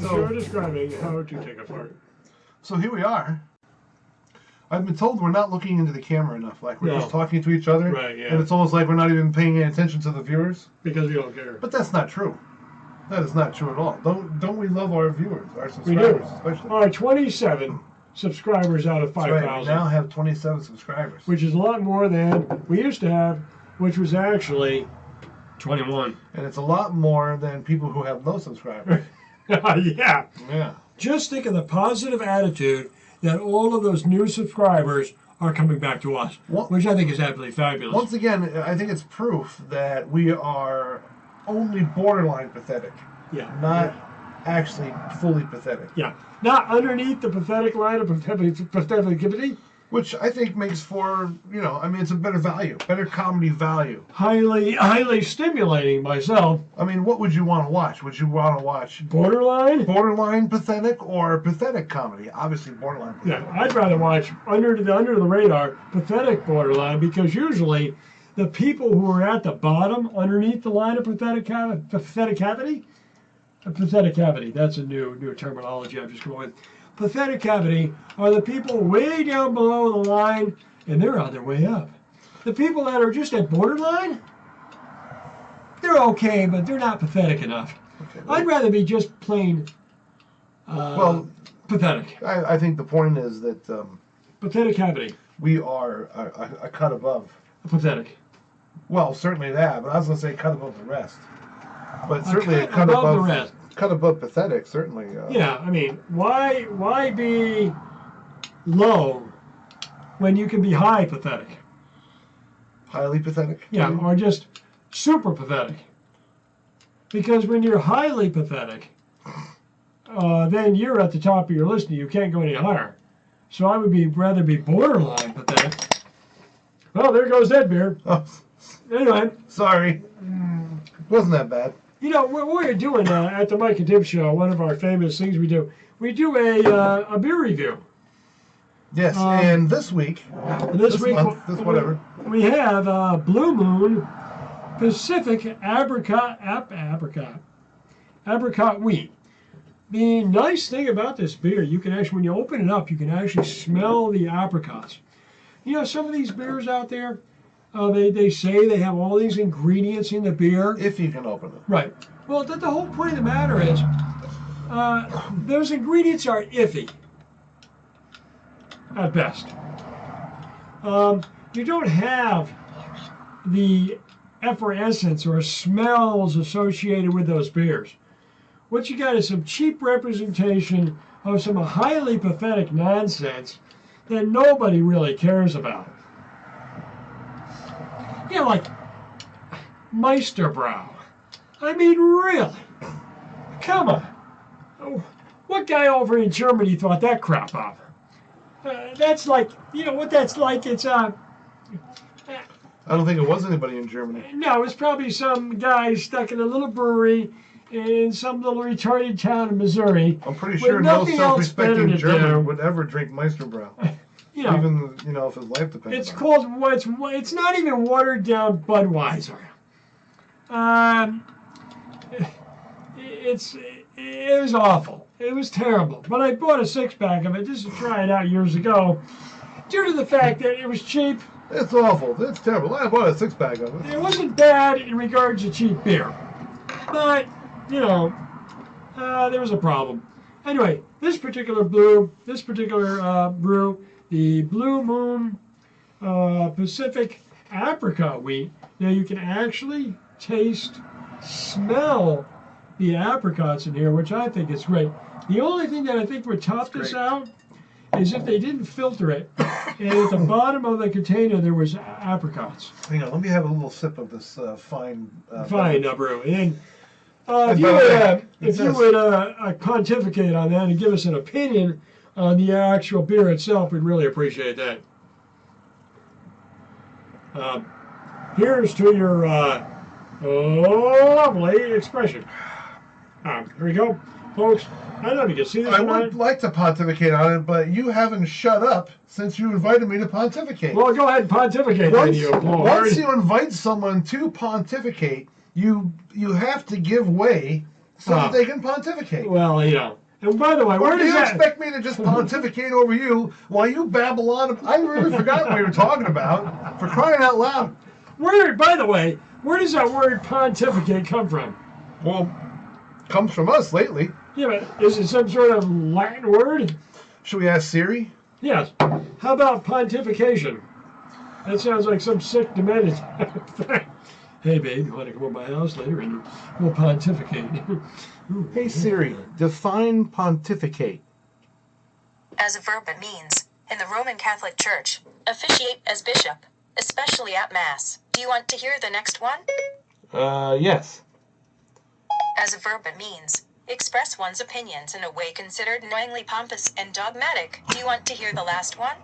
So you're describing how to take a fart. So here we are. I've been told we're not looking into the camera enough. Like we're just talking to each other. Right, yeah. And it's almost like we're not even paying any attention to the viewers. Because we don't care. But that's not true. That is not true at all. Don't we love our viewers, our subscribers, we do. especially? All right, 27 subscribers out of 5,000. Right, we now have 27 subscribers. Which is a lot more than we used to have, which was actually 21. And it's a lot more than people who have no subscribers. Yeah. Yeah. Just think of the positive attitude that all of those new subscribers are coming back to us, which I think is absolutely fabulous. Once again, I think it's proof that we are only borderline pathetic. Yeah. Not actually fully pathetic. Yeah. Not underneath the pathetic line of patheticity. Which I think makes for, I mean, it's a better value, better comedy value. Highly stimulating myself. I mean, what would you want to watch? Would you want to watch borderline pathetic or pathetic comedy? Obviously, borderline pathetic. Yeah, I'd rather watch under the radar pathetic borderline, because usually the people who are at the bottom underneath the line of pathetic cavity. That's a new terminology I'm just going with. Pathetic cavity are the people way down below the line, and they're on their way up. The people that are just at borderline, they're okay, but they're not pathetic enough. Okay, well, I'd rather be just plain pathetic. I think the point is that pathetic cavity. We are a cut above. Pathetic. Well, certainly that, but I was going to say cut above the rest. But certainly a cut above the rest. Cut above pathetic, certainly. Yeah, I mean, why be low when you can be high pathetic? Highly pathetic? Yeah, or just super pathetic. Because when you're highly pathetic, then you're at the top of your list and you can't go any higher. So I would rather be borderline pathetic. Well, there goes that beer. Oh. Anyway. Sorry. Wasn't that bad. What we're doing at the Mike and Tim Show, one of our famous things we do a beer review. Yes, and this week, this whatever, we have Blue Moon Pacific Apricot wheat. The nice thing about this beer, you can actually, when you open it up, you can actually smell the apricots. Some of these beers out there, they say they have all these ingredients in the beer. If you can open it. Right. Well, the whole point of the matter is, those ingredients are iffy, at best. You don't have the effervescence or smells associated with those beers. What you got is some cheap representation of some highly pathetic nonsense that nobody really cares about. Like Meisterbrow. I mean, really? Come on. What guy over in Germany thought that crap up? That's like, what that's like? It's I don't think it was anybody in Germany. No, it's probably some guy stuck in a little brewery in some little retarded town in Missouri. I'm pretty sure no self-respecting German would ever drink Meisterbrow. Even if his life depended. It's called it's not even watered down Budweiser. It was awful. It was terrible. But I bought a 6-pack of it just to try it out years ago, due to the fact that it was cheap. It's awful. It's terrible. I bought a 6-pack of it. It wasn't bad in regards to cheap beer, but there was a problem. Anyway, this particular brew. The Blue Moon Pacific Apricot wheat. Now you can actually smell the apricots in here, which I think is great. The only thing that I think would top this out is if they didn't filter it, and at the bottom of the container there was apricots. Hang on, let me have a little sip of this fine brew. And if you would pontificate on that and give us an opinion on the actual beer itself, we'd really appreciate that. Here's to your lovely expression. Here we go, folks. I don't know if you can see this. I would like to pontificate on it, but you haven't shut up since you invited me to pontificate. Well, go ahead and pontificate. Once you invite someone to pontificate, you have to give way so that they can pontificate. Well, you know. And by the way, or where do does you that... expect me to just pontificate over you while you babble on? I really forgot what we were talking about. For crying out loud. By the way, where does that word pontificate come from? Well, comes from us lately. Yeah, but is it some sort of Latin word? Should we ask Siri? Yes. How about pontification? That sounds like some sick, demented thing. Hey, babe, you want to come over my house later and we'll pontificate? Hey, Siri, define pontificate. As a verb, it means, in the Roman Catholic Church, officiate as bishop, especially at Mass. Do you want to hear the next one? Yes. As a verb, it means, express one's opinions in a way considered annoyingly pompous and dogmatic. Do you want to hear the last one?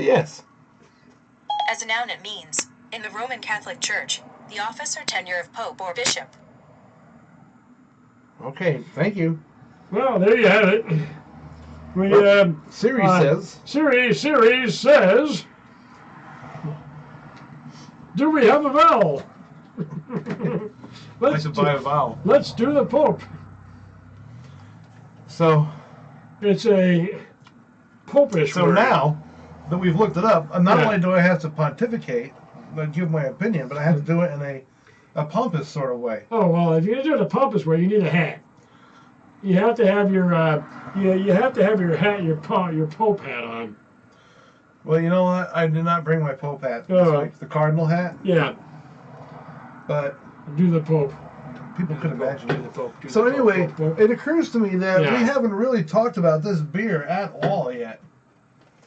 Yes. As a noun, it means, in the Roman Catholic Church, the office or tenure of pope or bishop. Okay, thank you. Well, there you have it. Siri says. Siri says. Do we have a vowel? I should buy a vowel. Let's do the Pope. So. It's a Popish word. So now that we've looked it up, not only do I have to pontificate, give my opinion, but I have to do it in a pompous sort of way. Oh well, if you're gonna do it a pompous way, you need a hat. You have to have your you have to have your hat, your Pope hat on. Well, you know what? I did not bring my Pope hat. Like the cardinal hat. Yeah. But do the Pope. People could imagine. Do the Pope. So anyway, it occurs to me that we haven't really talked about this beer at all yet.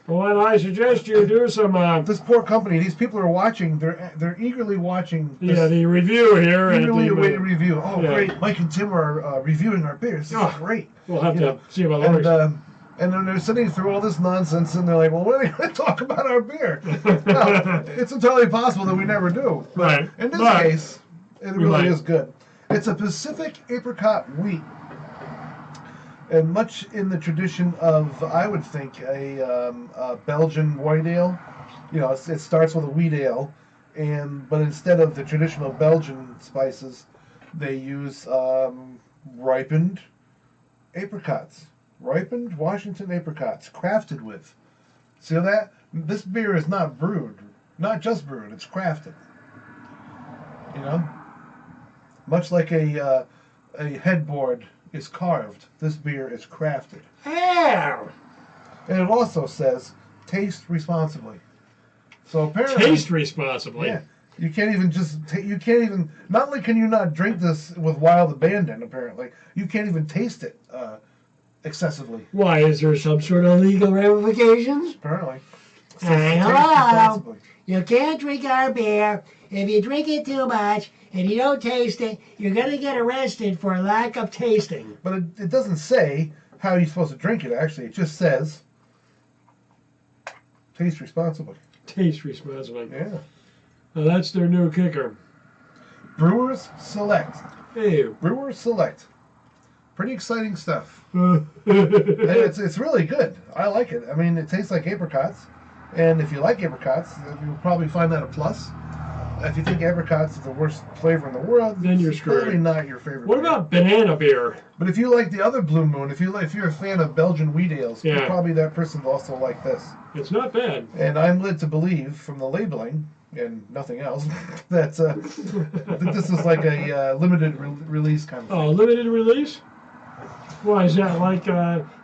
Well, then I suggest you do some. This poor company. These people are watching. They're eagerly watching. The review here. Eagerly awaited review. Oh, great! Mike and Tim are reviewing our beers. This is great. We'll have to see about ours. And then they're sitting through all this nonsense, and they're like, "Well, when are they going to talk about our beer?" Well, it's entirely possible that we never do. But in this case, it really is good. It's a Pacific Apricot wheat. And much in the tradition of, I would think, a Belgian white ale. You know, it starts with a wheat ale, but instead of the traditional Belgian spices, they use ripened apricots, ripened Washington apricots, crafted with. See that? This beer is not brewed, not just brewed; it's crafted. You know, much like a headboard is carved, this beer is crafted. Ow! And it also says, taste responsibly. So apparently... Taste responsibly? Yeah. You can't even not only can you not drink this with wild abandon, apparently, you can't even taste it excessively. Why, is there some sort of legal ramifications? Apparently. Hello! You can't drink our beer. If you drink it too much and you don't taste it, you're going to get arrested for lack of tasting. But it doesn't say how you're supposed to drink it, actually. It just says, taste responsibly. Taste responsibly. Yeah. Well, that's their new kicker. Brewers Select. Hey. Brewers Select. Pretty exciting stuff. And it's really good. I like it. I mean, it tastes like apricots. And if you like apricots, you'll probably find that a plus. If you think apricots is the worst flavor in the world, then you're screwed. Probably not your favorite. What about banana beer? But if you like the other Blue Moon, if you're a fan of Belgian wheat ales, probably that person will also like this. It's not bad. And I'm led to believe from the labeling and nothing else that this is like a limited release kind of thing. Oh, limited release? Why is that? Like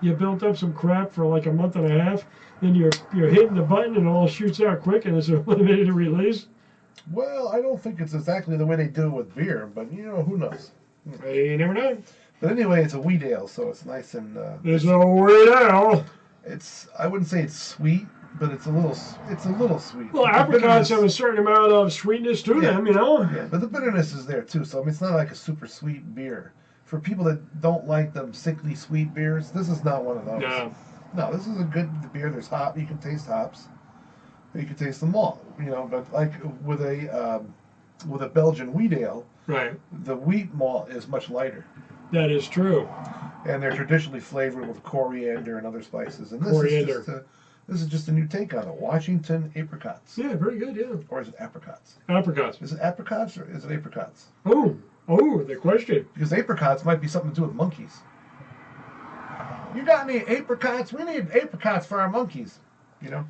you built up some crap for like a month and a half, then you're hitting the button and it all shoots out quick, and it's a limited release? Well, I don't think it's exactly the way they do it with beer, but who knows? You never know. But anyway, it's a wheat ale, so it's nice and. It's a wheat ale. I wouldn't say it's sweet, but it's a little sweet. Well, apricots have a certain amount of sweetness to them, Yeah, but the bitterness is there too, so I mean, it's not like a super sweet beer. For people that don't like them sickly sweet beers, this is not one of those. No, this is a good beer. There's hop. You can taste hops. You can taste the malt, but like with a Belgian wheat ale, right? The wheat malt is much lighter. That is true. And they're traditionally flavored with coriander and other spices. And this is just a new take on it. Washington apricots. Yeah, very good. Yeah. Or is it apricots? Apricots. Is it apricots or is it apricots? Oh, Oh, the question. Because apricots might be something to do with monkeys. You got any apricots? We need apricots for our monkeys. You know?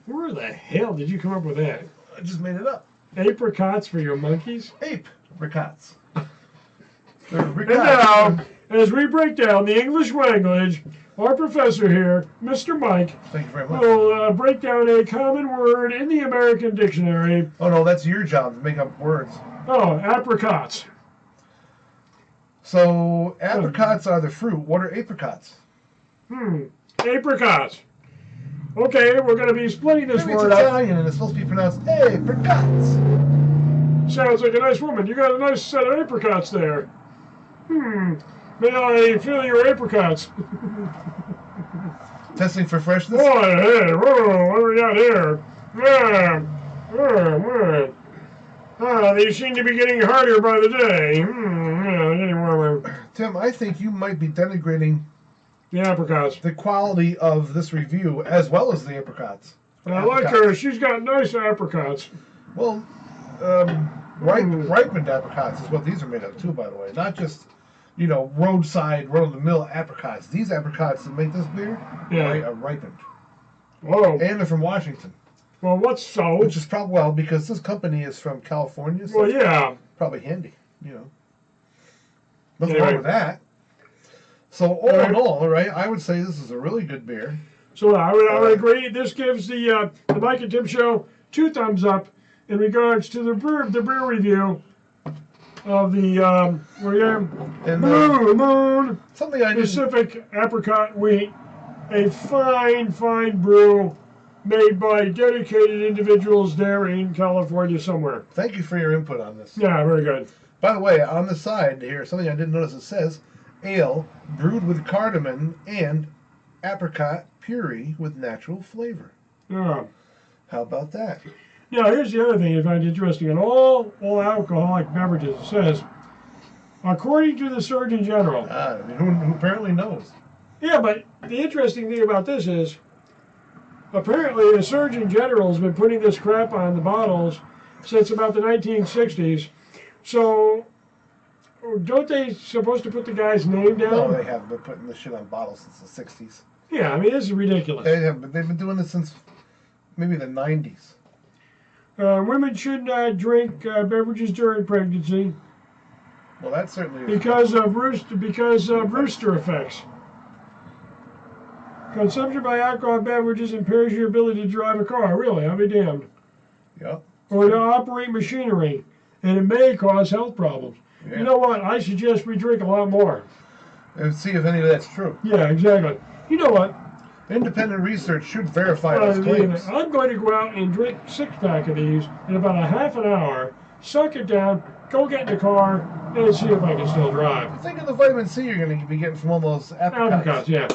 Where the hell did you come up with that? I just made it up. Apricots for your monkeys? Apricots. And now, as we break down the English language, our professor here, Mr. Mike, thank you very much, will break down a common word in the American dictionary. Oh, no, that's your job to make up words. Oh, apricots. So, apricots are the fruit. What are apricots? Apricots. Okay, we're going to be splitting this Maybe word it's up. Italian and it's supposed to be pronounced apricots. Sounds like a nice woman. You got a nice set of apricots there. May I feel your apricots? Testing for freshness? Oh, hey, whoa, what do we got here? They seem to be getting harder by the day. Getting warmer. Tim, I think you might be denigrating the apricots. The quality of this review as well as the apricots. I like her. She's got nice apricots. Well, ripened apricots is what these are made of too, by the way. Not just, roadside, run-of-the-mill apricots. These apricots that make this beer are ripened. Whoa. And they're from Washington. Well, what's so? Which is probably, because this company is from California. So probably handy, Nothing wrong with that. So, all in all, right, I would say this is a really good beer. So I would agree. This gives the Mike and Tim Show 2 thumbs up in regards to the beer review of the Blue Moon Pacific Apricot Wheat, a fine brew made by dedicated individuals there in California somewhere. Thank you for your input on this. Yeah, very good. By the way, on the side here, something I didn't notice, it says ale brewed with cardamom and apricot puree with natural flavor. Yeah. How about that? Now, here's the other thing I find interesting. In all alcoholic beverages, it says, according to the Surgeon General. Who apparently knows. Yeah, but the interesting thing about this is, apparently the Surgeon General has been putting this crap on the bottles since about the 1960s. So, don't they supposed to put the guy's name down? No, they haven't been putting this shit on bottles since the 60s. Yeah, I mean, this is ridiculous. They've been doing this since maybe the 90s. Women should not drink beverages during pregnancy. Well, that certainly is because of rooster effects. Consumption by alcohol beverages impairs your ability to drive a car. Really, I'll be damned. Yep. Or to operate machinery, and it may cause health problems. Yeah. You know what? I suggest we drink a lot more. And see if any of that's true. Yeah, exactly. You know what? Independent research should verify those claims. I'm going to go out and drink 6-pack of these in about a half an hour, suck it down, go get in the car, and see if I can still drive. Think of the vitamin C you're going to be getting from all those apricots. Apricots, yeah.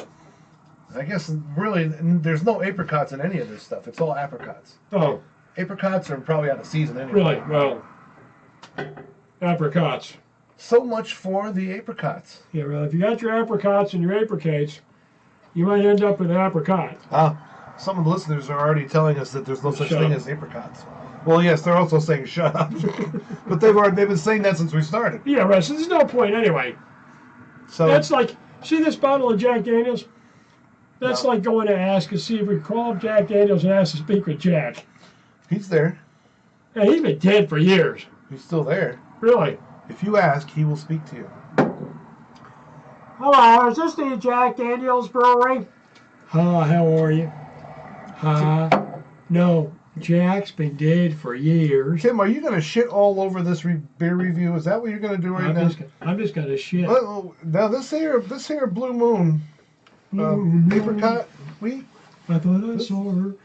I guess really there's no apricots in any of this stuff. It's all apricots. Oh. Apricots are probably out of season anyway. Really? Well, apricots. So much for the apricots. Yeah, well, if you got your apricots and your apricates, you might end up with an apricot. Some of the listeners are already telling us that there's no such thing as apricots. Well, yes, they're also saying shut up. But they've been saying that since we started. Yeah, right, so there's no point anyway. So that's like, see this bottle of Jack Daniels? That's like going to ask to see if we call up Jack Daniels and ask to speak with Jack. He's there. Yeah, he's been dead for years. He's still there. Really? If you ask, he will speak to you. Hello, is this the Jack Daniels Brewery? Hi, how are you? Hi. No, Jack's been dead for years. Tim, are you going to shit all over this beer review? Is that what you're going to do right now? I'm just going to shit. Now, this here Blue Moon apricot wheat. I thought I saw her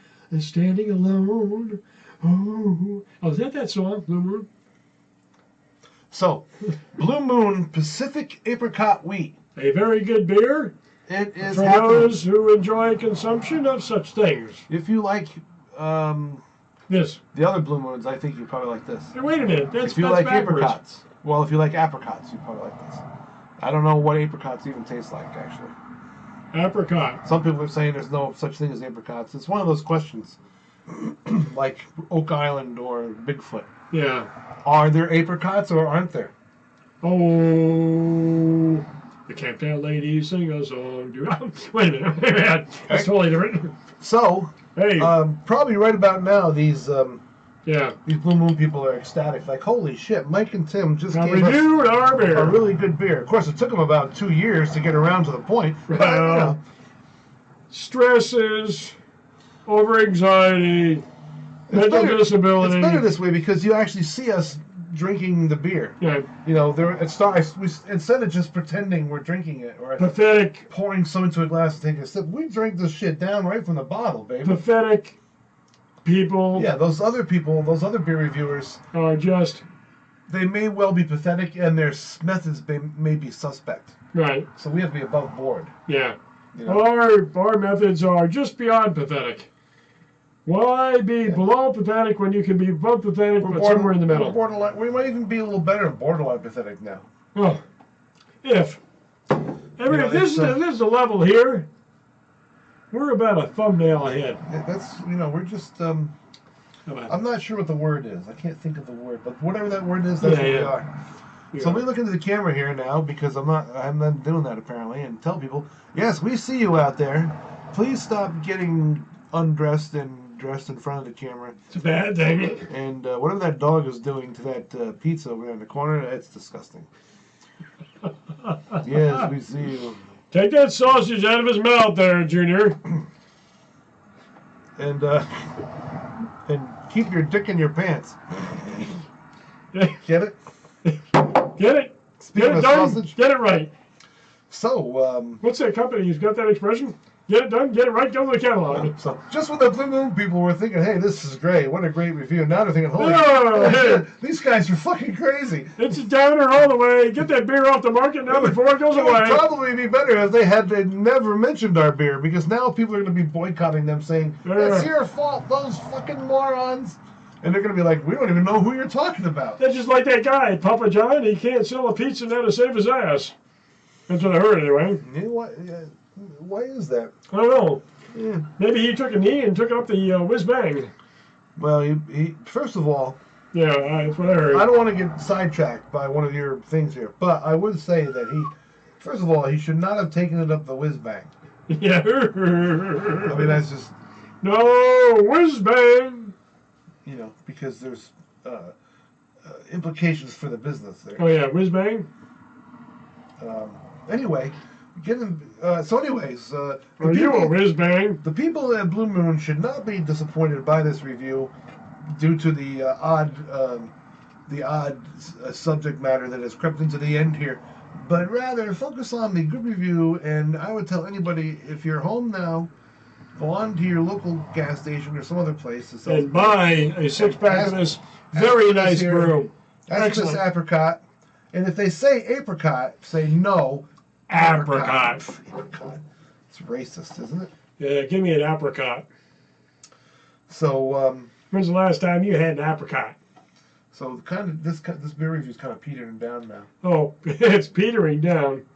standing alone. Oh, is that song, Blue Moon? So, Blue Moon Pacific Apricot Wheat. A very good beer. It is for those who enjoy consumption of such things. If you like this, the other Blue Moons, I think you probably like this. Hey, wait a minute, if you like apricots, well, if you like apricots, you probably like this. I don't know what apricots even taste like, actually. Apricot. Some people are saying there's no such thing as apricots. It's one of those questions, like Oak Island or Bigfoot. Yeah. Are there apricots or aren't there? Oh, the camptown ladies sing a song. Wait a minute. That's totally different. So, hey, probably right about now, these Blue Moon people are ecstatic. Like, holy shit, Mike and Tim just gave us our beer. A really good beer. Of course, it took them about 2 years to get around to the point. But, stresses, over anxiety, mental disability. It's better this way because you actually see us drinking the beer. Yeah. You know, instead of just pretending we're drinking it or pathetic pouring some into a glass and taking a sip, we drink this shit down right from the bottle, baby. Pathetic people. Yeah, those other people, those other beer reviewers are just. They may well be pathetic, and their methods may be suspect. Right. So we have to be above board. Yeah. You know? Our methods are just beyond pathetic. Why be below pathetic when you can be above pathetic, but somewhere in the middle? Borderline. We might even be a little better than borderline pathetic now. Oh, if this is the level here, we're about a thumbnail ahead. Yeah, that's we're just. I'm not sure what the word is. I can't think of the word, but whatever that word is, that's what we are. So let me look into the camera here now because I'm not doing that apparently, and tell people, yes, we see you out there. Please stop getting undressed and dressed in front of the camera. It's a bad thing. And whatever that dog is doing to that pizza over there in the corner, it's disgusting. Yes, we see you. Take that sausage out of his mouth there, Junior. And keep your dick in your pants. Get it? Get it? Speaking Get it done? Sausage. Get it right. So, what's that company who's got that expression? Get it done, get it right, go to the catalog. So, just when the Blue Moon people were thinking, hey, this is great, what a great review, now they're thinking, holy shit, these guys are fucking crazy. It's a downer all the way. Get that beer off the market now before it goes away. It would probably be better if they had never mentioned our beer, because now people are going to be boycotting them, saying, it's your fault, those fucking morons. And they're going to be like, we don't even know who you're talking about. That's just like that guy, Papa John. He can't sell a pizza now to save his ass. That's what I heard anyway. Why is that? I don't know. Yeah. Maybe he took a knee and took it up the whiz bang. Well, he first of all. Yeah, that's what I heard. I don't want to get sidetracked by one of your things here, but I would say that first of all, he should not have taken it up the whiz bang. Yeah. I mean, that's just. No, whiz bang. Because there's implications for the business there. Oh yeah, whiz bang. Anyway, are you a whiz bang? The people at Blue Moon should not be disappointed by this review, due to the odd subject matter that has crept into the end here, but rather focus on the good review. And I would tell anybody, if you're home now, go on to your local gas station or some other place and buy a 6-pack of this very nice brew. Ask this Apricot. And if they say Apricot, say no. Apricot. Apricot. It's racist, isn't it? Yeah, give me an apricot. So, when's the last time you had an apricot? So this beer review is kind of petering down now. Oh, it's petering down.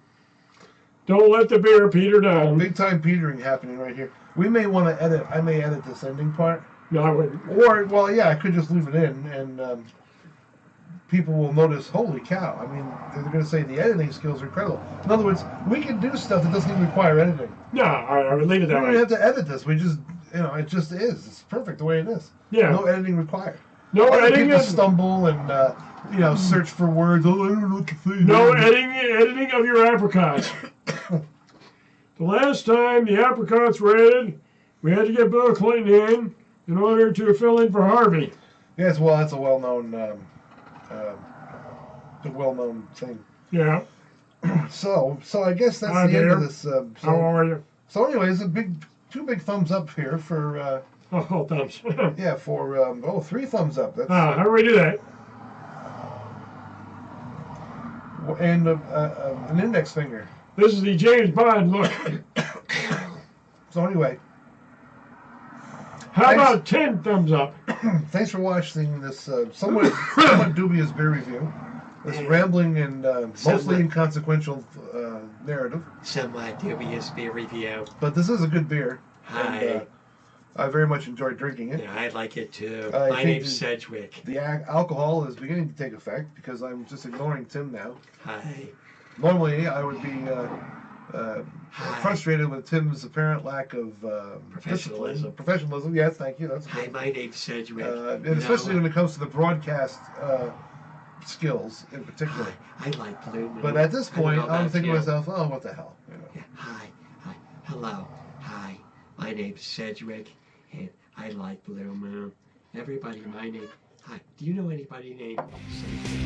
Don't let the beer peter down. Big time petering happening right here. We may want to edit. I may edit this ending part. No, I wouldn't. Or, well, yeah, I could just leave it in, and people will notice, holy cow. I mean, they're going to say the editing skills are incredible. In other words, we can do stuff that doesn't even require editing. No, I would leave it that way. We don't have to edit this. We just, it just is. It's perfect the way it is. Yeah. No editing required. No editing. People stumble and, search for words. Oh, I don't know what to say. No editing of your apricots. The last time the apricots were edited, we had to get Bill Clinton in order to fill in for Harvey. Yes, well, that's a well-known thing. Yeah. So I guess that's the end of this. How are you? So anyways, two big thumbs up here for. Thumbs. Yeah, for 3 thumbs up. That's, how do we do that? And an index finger. This is the James Bond look. So anyway. How about 10 thumbs up? Thanks for watching this somewhat dubious beer review. This rambling and mostly inconsequential narrative. Somewhat dubious beer review. But this is a good beer. Hi. And, I very much enjoy drinking it. Yeah, I like it too. My name's Sedgwick. The alcohol is beginning to take effect because I'm just ignoring Tim now. Hi. Normally, I would be frustrated with Tim's apparent lack of professionalism. Professionalism, yes, thank you. That's good. Hi, my name's Sedgwick. And especially when it comes to the broadcast skills in particular. I like Blue Moon. But at this point, I'm thinking to myself, oh, what the hell? You know? Yeah. Hi. Hello. Hi. My name's Sedgwick, and I like Blue Moon. Everybody, my name. Hi. Do you know anybody named Sedgwick?